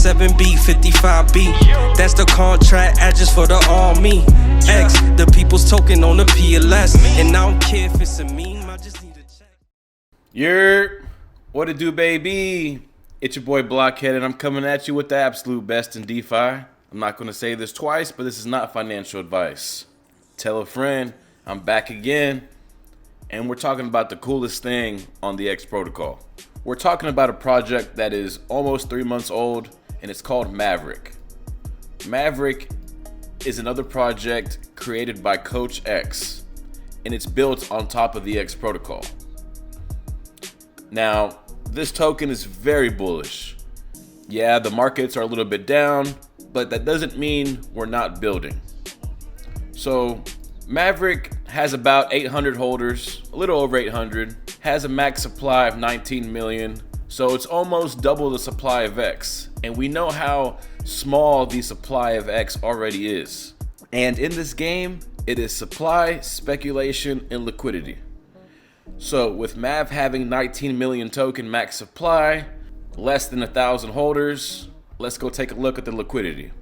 47B, 55B. That's the contract address for the army. X, the people's token on the PLS. And I don't care if it's a meme, I just need a check. What it do, baby? It's your boy Blockhead, and I'm coming at you with the absolute best in DeFi. I'm not going to say this twice, but this is not financial advice. Tell a friend, I'm back again, and we're talking about the coolest thing on the X protocol. We're talking about a project that is almost 3 months old, and it's called Maverick. Maverick is another project created by Coach X, and it's built on top of the X protocol. Now, this token is very bullish. Yeah, the markets are a little bit down, but that doesn't mean we're not building. So, Maverick has about 800 holders, a little over 800, has a max supply of 19 million, so it's almost double the supply of X. And we know how small the supply of X already is. And in this game, it is supply, speculation, and liquidity. So with Mav having 19 million token max supply, less than 1,000 holders, let's go take a look at the liquidity.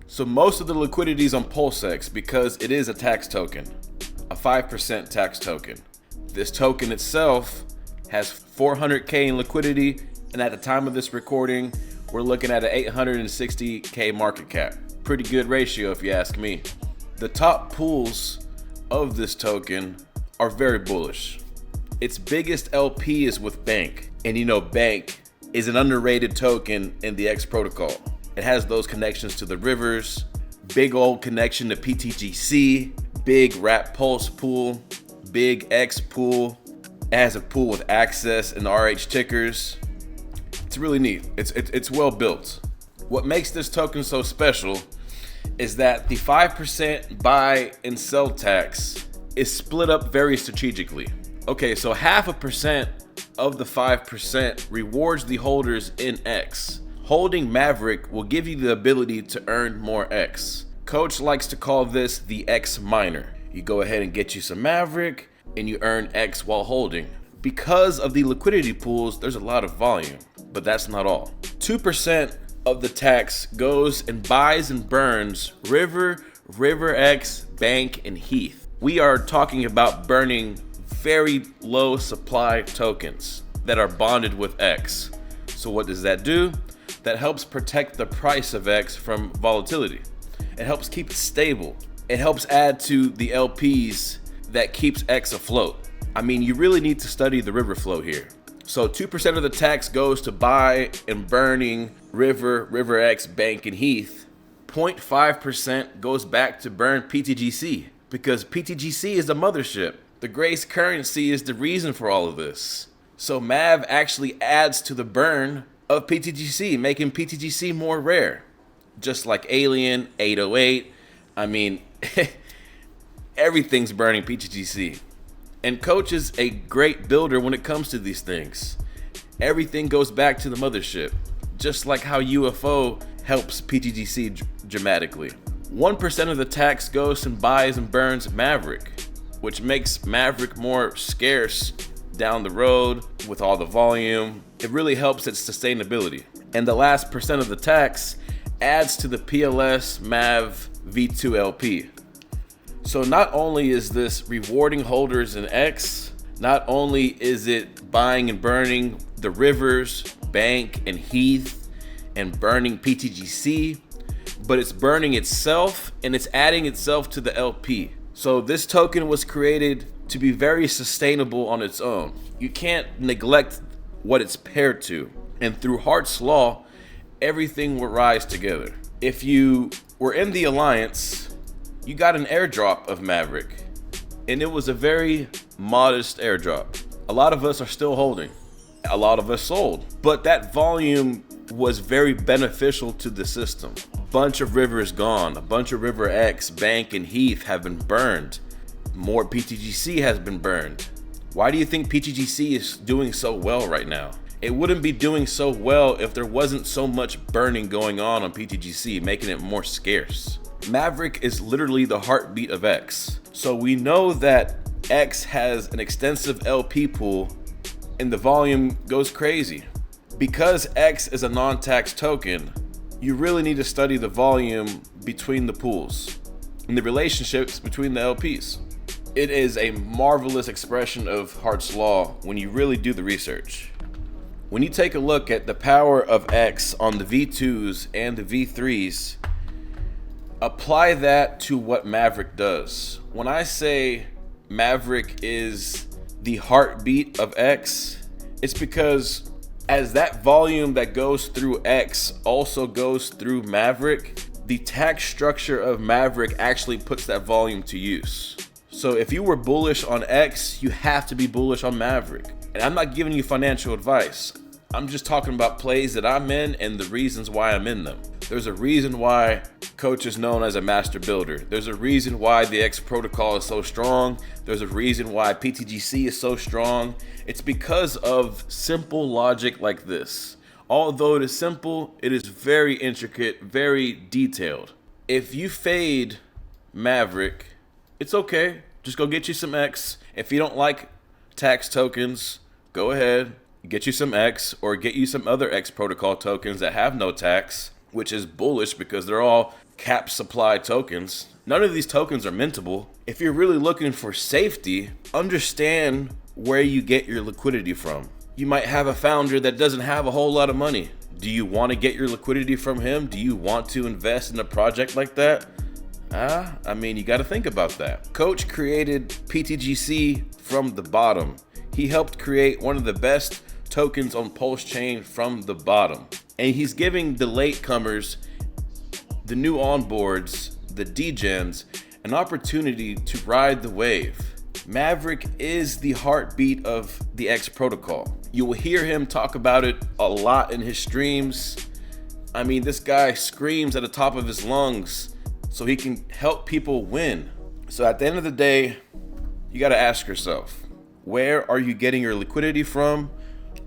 So most of the liquidity is on PulseX because it is a tax token, a 5% tax token. This token itself has 400K in liquidity, and at the time of this recording, we're looking at an 860K market cap. Pretty good ratio if you ask me. The top pools of this token are very bullish. Its biggest LP is with Bank, and you know Bank is an underrated token in the X protocol. It has those connections to the rivers, big old connection to PTGC, big Wrap Pulse pool, big X pool. It has a pool with access and RH tickers. It's really neat. It's well built. What makes this token so special is that the 5% buy and sell tax is split up very strategically. Okay, so 0.5% of the 5% rewards the holders in X. Holding Maverick will give you the ability to earn more X. Coach likes to call this the X miner. You go ahead and get you some Maverick and you earn X while holding. Because of the liquidity pools, there's a lot of volume, but that's not all. 2% of the tax goes and buys and burns River, X, Bank, and Heath. We are talking about burning very low supply tokens that are bonded with X. So what does that do? That helps protect the price of X from volatility. It helps keep it stable. It helps add to the LPs that keeps X afloat. I mean, you really need to study the river flow here. So 2% of the tax goes to buy and burning River, X, Bank, and Heath. 0.5% goes back to burn PTGC because PTGC is the mothership. The Grace currency is the reason for all of this. So Mav actually adds to the burn of PTGC, making PTGC more rare. Just like Alien, 808. I mean, everything's burning PTGC. And Coach is a great builder when it comes to these things. Everything goes back to the mothership. Just like how UFO helps PTGC dramatically. 1% of the tax goes and buys and burns Maverick, which makes Maverick more scarce down the road with all the volume. It really helps its sustainability. And the last percent of the tax adds to the PLS Mav V2 LP. So not only is this rewarding holders in X, not only is it buying and burning the rivers, Bank, and Heath, and burning PTGC, but it's burning itself and it's adding itself to the LP. So this token was created to be very sustainable on its own. You can't neglect what it's paired to. And through Hart's Law, everything will rise together. If you were in the Alliance, you got an airdrop of Maverick. And it was a very modest airdrop. A lot of us are still holding. A lot of us sold. But that volume was very beneficial to the system. A bunch of rivers gone. A bunch of River X, Bank, and Heath have been burned. More PTGC has been burned. Why do you think PTGC is doing so well right now? It wouldn't be doing so well if there wasn't so much burning going on PTGC, making it more scarce. Maverick is literally the heartbeat of X. So we know that X has an extensive LP pool and the volume goes crazy. Because X is a non-tax token, you really need to study the volume between the pools and the relationships between the LPs. It is a marvelous expression of Hart's Law when you really do the research. When you take a look at the power of X on the V2s and the V3s, apply that to what Maverick does. When I say Maverick is the heartbeat of X, it's because as that volume that goes through X also goes through Maverick, the tax structure of Maverick actually puts that volume to use. So if you were bullish on X, you have to be bullish on Maverick. And I'm not giving you financial advice. I'm just talking about plays that I'm in and the reasons why I'm in them. There's a reason why Coach is known as a master builder. There's a reason why the X protocol is so strong. There's a reason why PTGC is so strong. It's because of simple logic like this. Although it is simple, it is very intricate, very detailed. If you fade Maverick, it's okay. Just go get you some X. If you don't like tax tokens, go ahead, get you some X, or get you some other X protocol tokens that have no tax, which is bullish because they're all cap supply tokens. None of these tokens are mintable. If you're really looking for safety, understand where you get your liquidity from. You might have a founder that doesn't have a whole lot of money. Do you want to get your liquidity from him? Do you want to invest in a project like that? You got to think about that. Coach created PTGC from the bottom. He helped create one of the best tokens on Pulse Chain from the bottom. And he's giving the latecomers, the new onboards, the degens, an opportunity to ride the wave. Maverick is the heartbeat of the X protocol. You will hear him talk about it a lot in his streams. This guy screams at the top of his lungs so he can help people win. So at the end of the day, you got to ask yourself, where are you getting your liquidity from?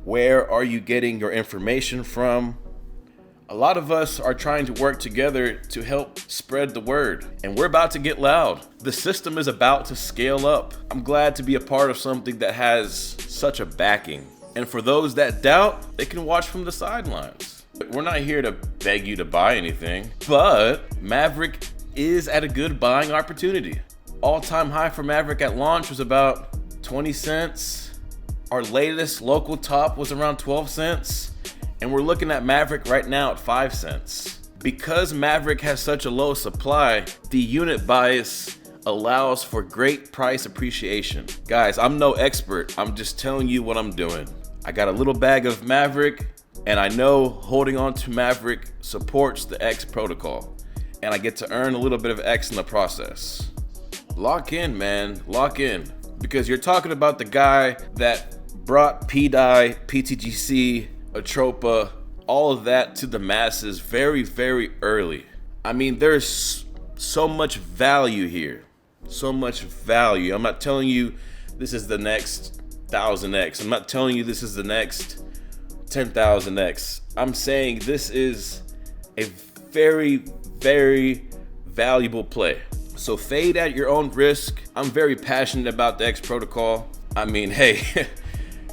Where are you getting your information from? A lot of us are trying to work together to help spread the word, and we're about to get loud. The system is about to scale up. I'm glad to be a part of something that has such a backing. And for those that doubt, they can watch from the sidelines. We're not here to beg you to buy anything, but Maverick is at a good buying opportunity. All-time high for Maverick at launch was about 20 cents. Our latest local top was around 12 cents. And we're looking at Maverick right now at 5 cents. Because Maverick has such a low supply, the unit bias allows for great price appreciation. Guys, I'm no expert. I'm just telling you what I'm doing. I got a little bag of Maverick, and I know holding on to Maverick supports the X protocol. And I get to earn a little bit of X in the process. Lock in, man. Lock in. Because you're talking about the guy that brought PDI, PTGC, Atropa, all of that to the masses very, very early. There's so much value here. So much value. I'm not telling you this is the next 1000X. I'm not telling you this is the next 10,000X. I'm saying this is a very, very valuable play. So fade at your own risk. I'm very passionate about the X protocol. Hey,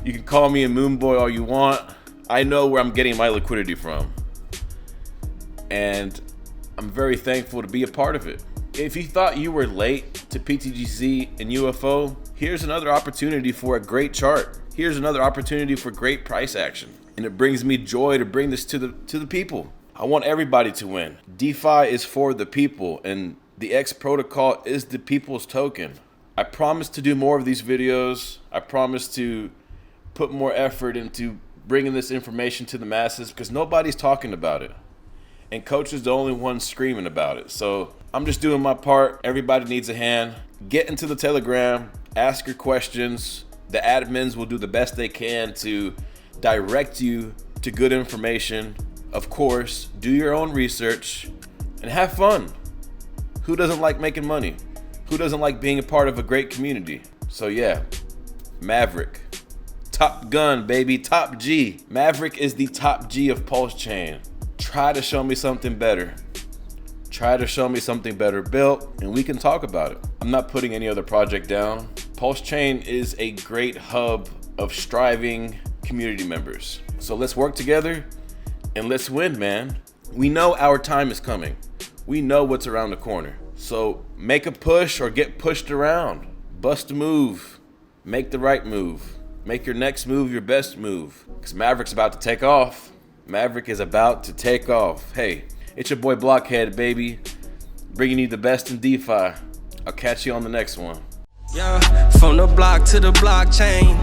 you can call me a moon boy all you want. I know where I'm getting my liquidity from. And I'm very thankful to be a part of it. If you thought you were late to PTGC and UFO, here's another opportunity for a great chart. Here's another opportunity for great price action. And it brings me joy to bring this to the people. I want everybody to win. DeFi is for the people, and the X protocol is the people's token. I promise to do more of these videos. I promise to put more effort into bringing this information to the masses because nobody's talking about it. And Coach is the only one screaming about it. So I'm just doing my part. Everybody needs a hand. Get into the Telegram. Ask your questions. The admins will do the best they can to direct you to good information. Of course, do your own research and have fun. Who doesn't like making money? Who doesn't like being a part of a great community? So yeah, Maverick. Top gun, baby, top G. Maverick is the top G of Pulse Chain. Try to show me something better. Try to show me something better built, and we can talk about it. I'm not putting any other project down. Pulse Chain is a great hub of striving community members. So let's work together and let's win, man. We know our time is coming. We know what's around the corner. So make a push or get pushed around. Bust a move. Make the right move. Make your next move your best move. Because Maverick's about to take off. Maverick is about to take off. Hey, it's your boy Blockhead, baby. Bringing you the best in DeFi. I'll catch you on the next one. Yeah, from the block to the blockchain.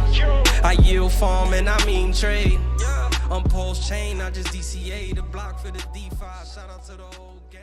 I yield farm and I mean trade. On Pulse chain, I just DCA the block for the DeFi. Shout out to the whole gang.